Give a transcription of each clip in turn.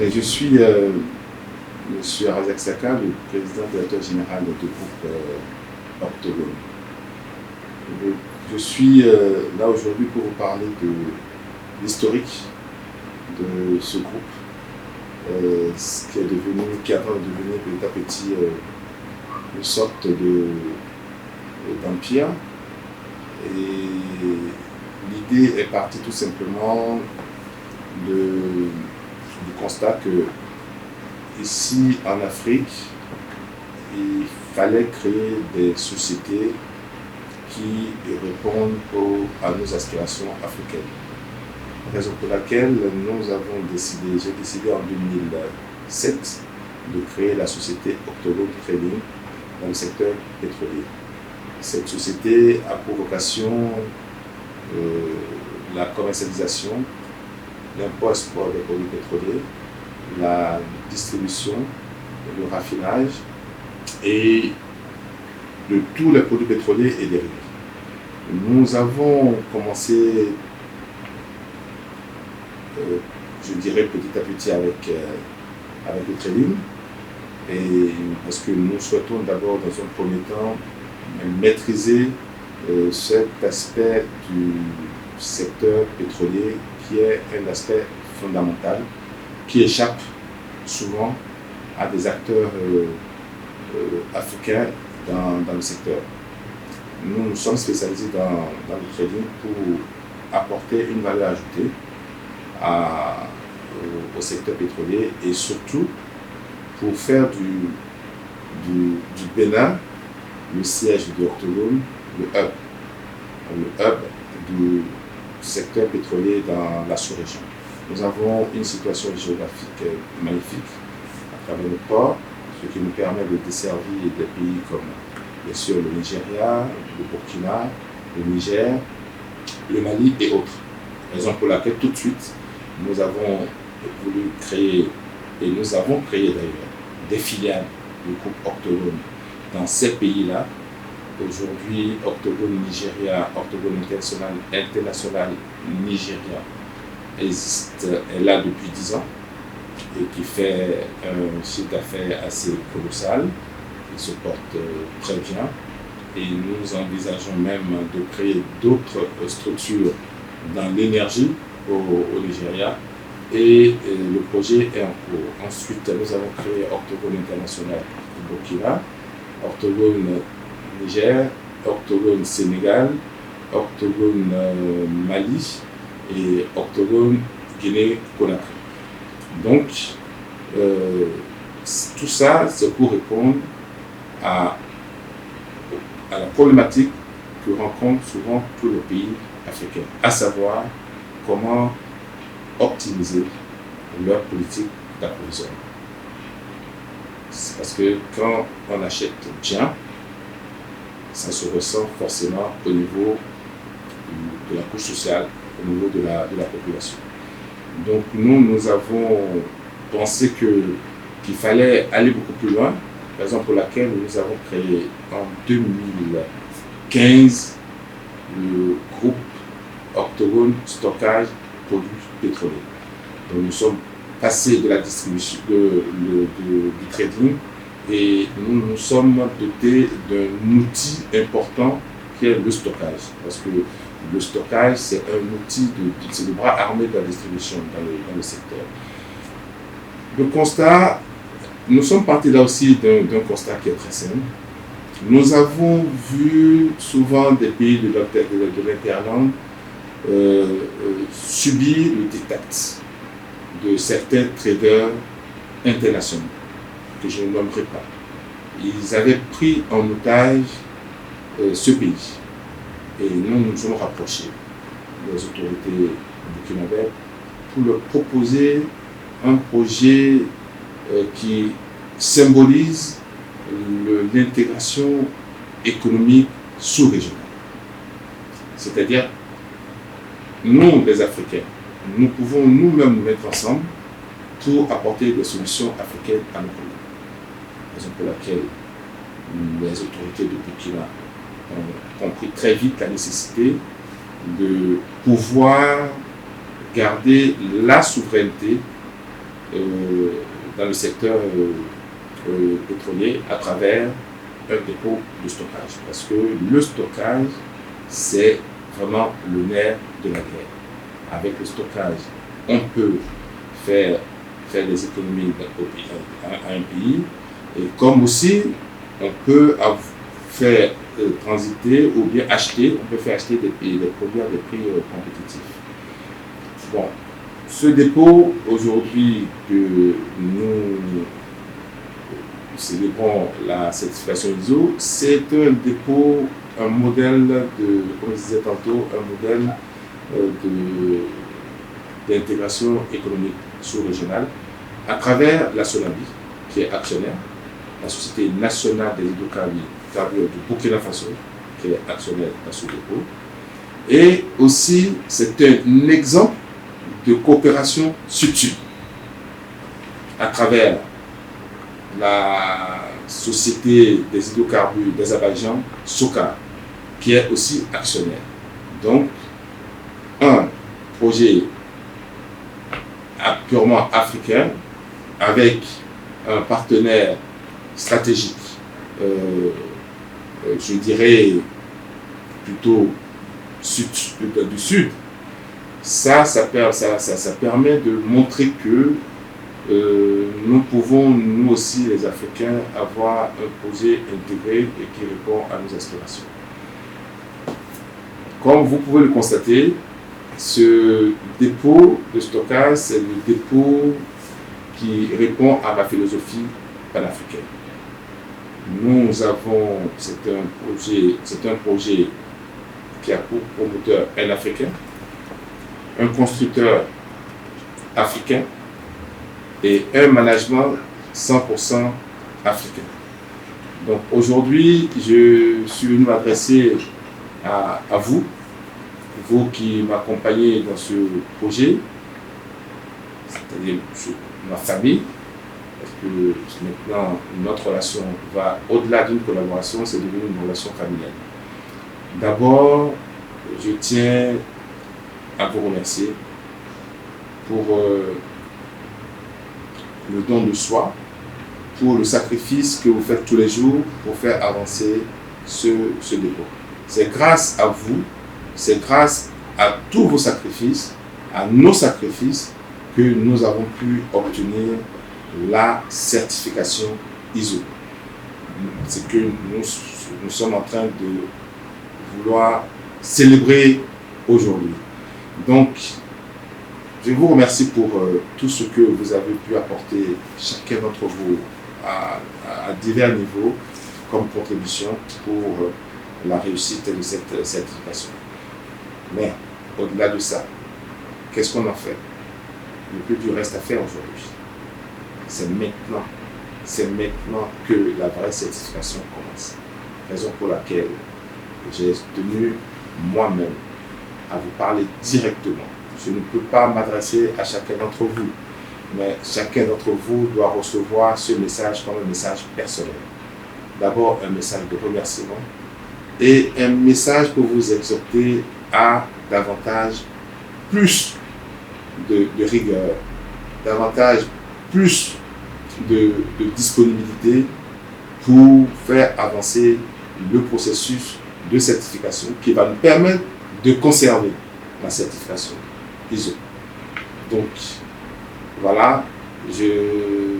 Et je suis M. Razak Saka, le président directeur général du groupe Octogone. Je suis là aujourd'hui pour vous parler de l'historique de ce groupe, ce qui est avant de devenir petit à petit une sorte d'empire. Et l'idée est partie tout simplement du constat que ici en Afrique, il fallait créer des sociétés qui répondent à nos aspirations africaines. Raison pour laquelle j'ai décidé en 2007 de créer la société Octogone Trading dans le secteur pétrolier. Cette société a pour vocation la commercialisation, l'import-export des produits pétroliers, la distribution, le raffinage et de tous les produits pétroliers et dérivés. Nous avons commencé, je dirais petit à petit avec le trading, et parce que nous souhaitons d'abord dans un premier temps maîtriser cet aspect du secteur pétrolier qui est un aspect fondamental qui échappe souvent à des acteurs africains dans le secteur. Nous nous sommes spécialisés dans le trading pour apporter une valeur ajoutée au secteur pétrolier et surtout pour faire du Bénin le siège de Octogone, le hub du secteur pétrolier dans la sous-région. Nous avons une situation géographique magnifique à travers le port, ce qui nous permet de desservir des pays comme bien sûr le Nigeria, le Burkina, le Niger, le Mali et autres. Raison pour laquelle tout de suite nous avons voulu créer, et nous avons créé d'ailleurs, des filiales du groupe Octogone dans ces pays-là. Aujourd'hui, Octogone Nigeria, Octogone International Nigeria est là depuis 10 ans et qui fait un chiffre d'affaires assez colossal, qui se porte très bien. Et nous envisageons même de créer d'autres structures dans l'énergie au Nigeria. Et le projet est en cours. Ensuite, nous avons créé Octogone International au Burkina, Octogone Niger, Octogone Sénégal, Octogone Mali et Octogone Guinée-Conakry. Donc, tout ça, c'est pour répondre à la problématique que rencontrent souvent tous les pays africains, à savoir comment optimiser leur politique d'approvisionnement. C'est parce que quand on achète bien, ça se ressent forcément au niveau de la couche sociale, au niveau de la population. Donc nous avons pensé qu'il fallait aller beaucoup plus loin, raison pour laquelle nous avons créé en 2015 le groupe Octogone Stockage Produits Pétroliers. Donc nous sommes passés de la distribution du trading et nous nous sommes dotés d'un outil important qui est le stockage. Parce que le stockage, c'est un outil, c'est le bras armé de la distribution dans le secteur. Le constat, nous sommes partis là aussi d'un constat qui est très simple. Nous avons vu souvent des pays de l'Interland subir le diktat de certains traders internationaux, que je ne nommerai pas. Ils avaient pris en otage ce pays. Et nous nous sommes rapprochés des autorités burkinabèses pour leur proposer un projet qui symbolise l'intégration économique sous-régionale. C'est-à-dire, nous, les Africains, nous pouvons nous-mêmes nous mettre ensemble pour apporter des solutions africaines à nos problèmes. Raison pour laquelle les autorités de Burkina ont compris très vite la nécessité de pouvoir garder la souveraineté dans le secteur pétrolier à travers un dépôt de stockage. Parce que le stockage, c'est vraiment le nerf de la guerre. Avec le stockage, on peut faire des économies à un pays, et comme aussi on peut faire transiter ou bien acheter, on peut faire acheter des produits à des prix compétitifs. Bon, ce dépôt aujourd'hui que nous célébrons la certification ISO, c'est un dépôt, un modèle de, comme je disais tantôt, un modèle d'intégration économique sous-régionale à travers la SONABI, qui est actionnaire, la Société nationale des hydrocarbures du Burkina Faso, qui est actionnaire dans ce dépôt. Et aussi, c'est un exemple de coopération sud-sud à travers la Société des hydrocarbures d'Azerbaïdjan, SOCAR, qui est aussi actionnaire. Donc, un projet purement africain avec un partenaire stratégique, je dirais plutôt du sud, ça permet de montrer que nous pouvons, nous aussi les Africains, avoir un projet intégré et qui répond à nos aspirations. Comme vous pouvez le constater, ce dépôt de stockage, c'est le dépôt qui répond à ma philosophie panafricaine. C'est un projet qui a pour promoteur un Africain, un constructeur africain et un management 100% africain. Donc aujourd'hui, je suis venu m'adresser à vous qui m'accompagnez dans ce projet, c'est-à-dire ma famille, parce que maintenant notre relation va au-delà d'une collaboration, c'est devenu une relation familiale. D'abord, je tiens à vous remercier pour le don de soi, pour le sacrifice que vous faites tous les jours pour faire avancer ce dépôt. C'est grâce à vous, c'est grâce à tous vos sacrifices, à nos sacrifices, que nous avons pu obtenir la certification ISO. C'est que nous sommes en train de vouloir célébrer aujourd'hui. Donc, je vous remercie pour tout ce que vous avez pu apporter, chacun d'entre vous, à divers niveaux, comme contribution pour la réussite de cette certification. Mais, au-delà de ça, qu'est-ce qu'on en fait? Le plus du reste à faire aujourd'hui. C'est maintenant que la vraie certification commence. Raison pour laquelle j'ai tenu moi-même à vous parler directement. Je ne peux pas m'adresser à chacun d'entre vous, mais chacun d'entre vous doit recevoir ce message comme un message personnel. D'abord, un message de remerciement et un message pour vous exhorter à davantage, plus de rigueur, davantage, plus de disponibilité pour faire avancer le processus de certification qui va nous permettre de conserver la certification ISO. Donc, voilà, je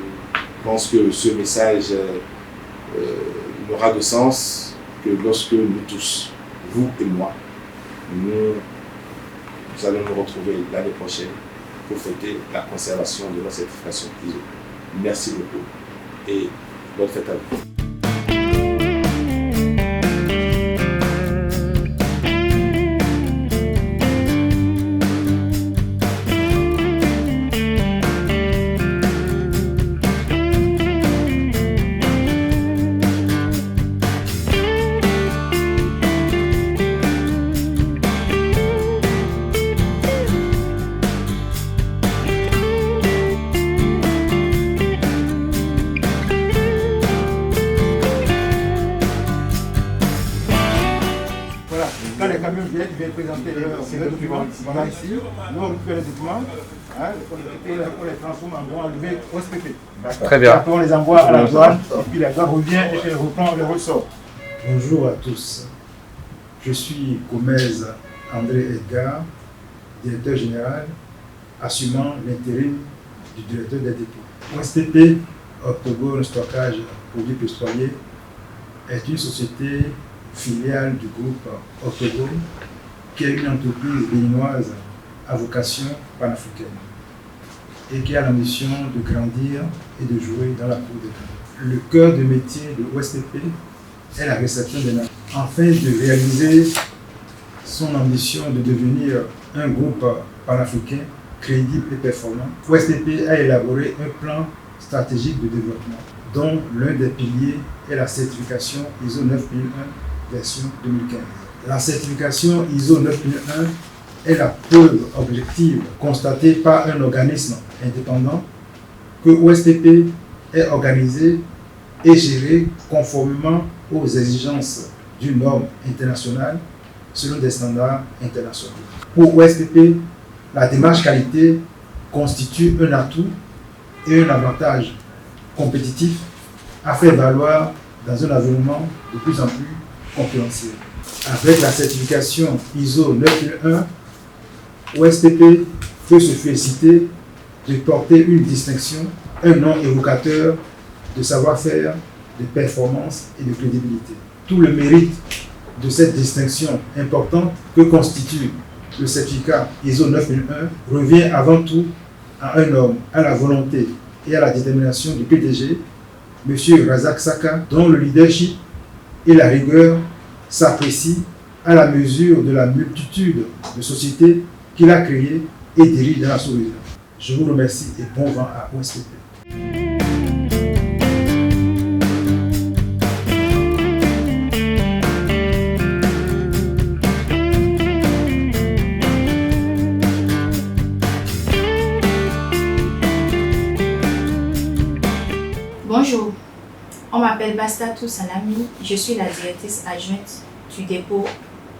pense que ce message n'aura de sens que lorsque nous tous, vous et moi, nous allons nous retrouver l'année prochaine pour fêter la conservation de notre certification ISO. Merci beaucoup et bonne fête à vous. Quand les camions viennent, ils viennent présenter leurs documents. Voilà ici, nous on récupère les documents Hein, on les transforme en bons enlevés OSPP. Très bien. Après, on les envoie à la douane, et puis la douane revient et elle reprend le ressort. Bonjour à tous. Je suis Gomez André Edgar, directeur général, assumant l'intérim du directeur des dépôts. OSPP, Octogone Stockage Produits Pétroliers, est une société filiale du groupe Octogone, qui est une entreprise béninoise à vocation panafricaine et qui a la mission de grandir et de jouer dans la cour des grands. Le cœur de métier de OSPP est la réception des nations. Afin de réaliser son ambition de devenir un groupe panafricain crédible et performant, OSPP a élaboré un plan stratégique de développement dont l'un des piliers est la certification ISO 9001 version 2015. La certification ISO 9001 est la preuve objective constatée par un organisme indépendant que OSPP est organisé et géré conformément aux exigences d'une norme internationale selon des standards internationaux. Pour OSPP, la démarche qualité constitue un atout et un avantage compétitif à faire valoir dans un environnement de plus en plus concurrentiel. Avec la certification ISO 9001, OSPP peut se féliciter de porter une distinction, un nom évocateur de savoir-faire, de performance et de crédibilité. Tout le mérite de cette distinction importante que constitue le certificat ISO 9001 revient avant tout à un homme, à la volonté et à la détermination du PDG, M. Razak Saka, dont le leadership et la rigueur s'apprécient à la mesure de la multitude de sociétés qu'il a créées et dirige dans la sous-région. Je vous remercie et bon vent à OSPP. Bonjour, on m'appelle Bastatou Salami, je suis la directrice adjointe du dépôt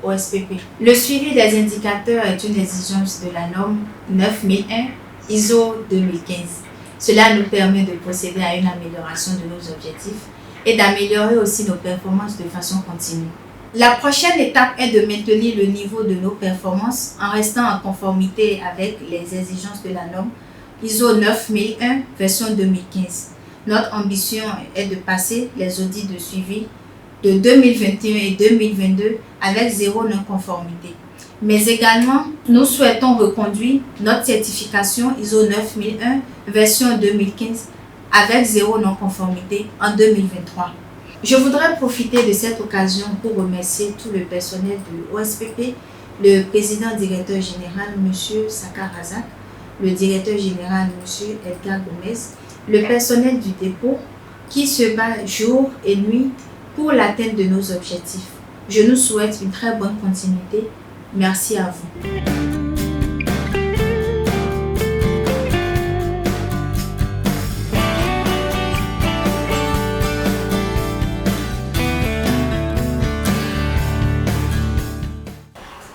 OSPP. Le suivi des indicateurs est une exigence de la norme 9001 ISO 2015. Cela nous permet de procéder à une amélioration de nos objectifs et d'améliorer aussi nos performances de façon continue. La prochaine étape est de maintenir le niveau de nos performances en restant en conformité avec les exigences de la norme ISO 9001 version 2015. Notre ambition est de passer les audits de suivi de 2021 et 2022 avec zéro non-conformité. Mais également, nous souhaitons reconduire notre certification ISO 9001 version 2015 avec zéro non-conformité en 2023. Je voudrais profiter de cette occasion pour remercier tout le personnel de OSPP, le président directeur général M. Saka Razak, le directeur général M. Edgar Gomez, le personnel du dépôt qui se bat jour et nuit pour l'atteinte de nos objectifs. Je nous souhaite une très bonne continuité. Merci à vous.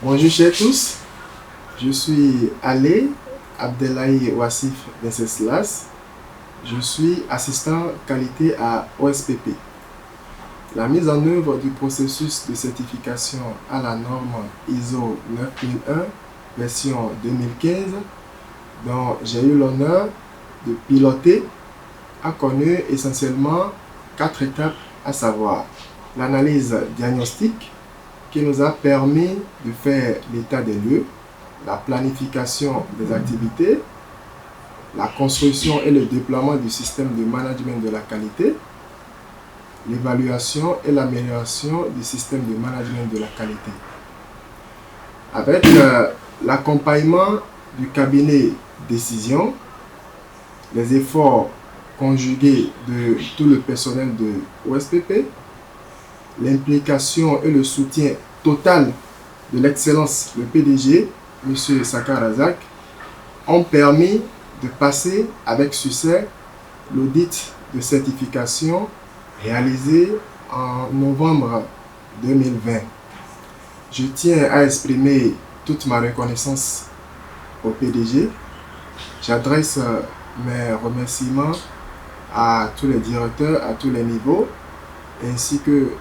Bonjour chers tous, je suis Ali Abdelahi Wassif Venceslas. Je suis assistant qualité à OSPP. La mise en œuvre du processus de certification à la norme ISO 9001 version 2015, dont j'ai eu l'honneur de piloter, a connu essentiellement 4 étapes, à savoir l'analyse diagnostique qui nous a permis de faire l'état des lieux, la planification des activités, la construction et le déploiement du système de management de la qualité, l'évaluation et l'amélioration du système de management de la qualité. Avec l'accompagnement du cabinet décision, les efforts conjugués de tout le personnel de OSPP, l'implication et le soutien total de l'excellence, le PDG, M. Saka Razak, ont permis de passer avec succès l'audit de certification réalisé en novembre 2020. Je tiens à exprimer toute ma reconnaissance au PDG, J'adresse mes remerciements à tous les directeurs, à tous les niveaux, ainsi que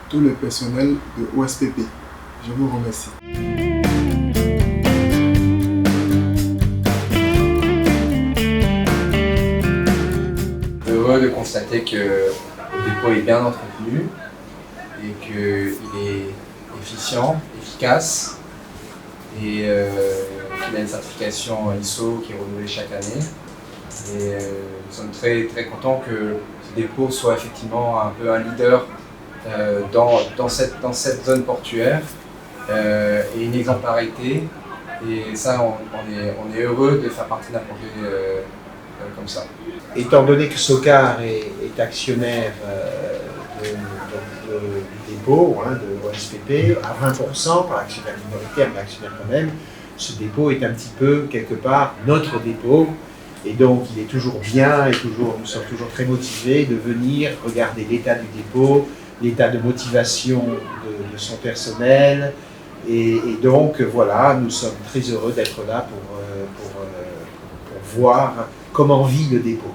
tout le personnel de OSPP. Je vous remercie. Heureux de constater que le dépôt est bien entretenu et qu'il est efficient, efficace et qu'il a une certification ISO qui est renouvelée chaque année. Et nous sommes très contents que ce dépôt soit effectivement un peu un leader dans cette zone portuaire et une exemplarité. Et ça, on est heureux de faire partie d'un projet comme ça. Étant donné que SOCAR est actionnaire du dépôt, de OSPP, à 20%, par actionnaire minoritaire, mais actionnaire quand même, ce dépôt est un petit peu, quelque part, notre dépôt. Et donc, il est toujours bien et nous sommes toujours très motivés de venir regarder l'état du dépôt, l'état de motivation de son personnel. Et donc, voilà, nous sommes très heureux d'être là pour voir comment vit le dépôt.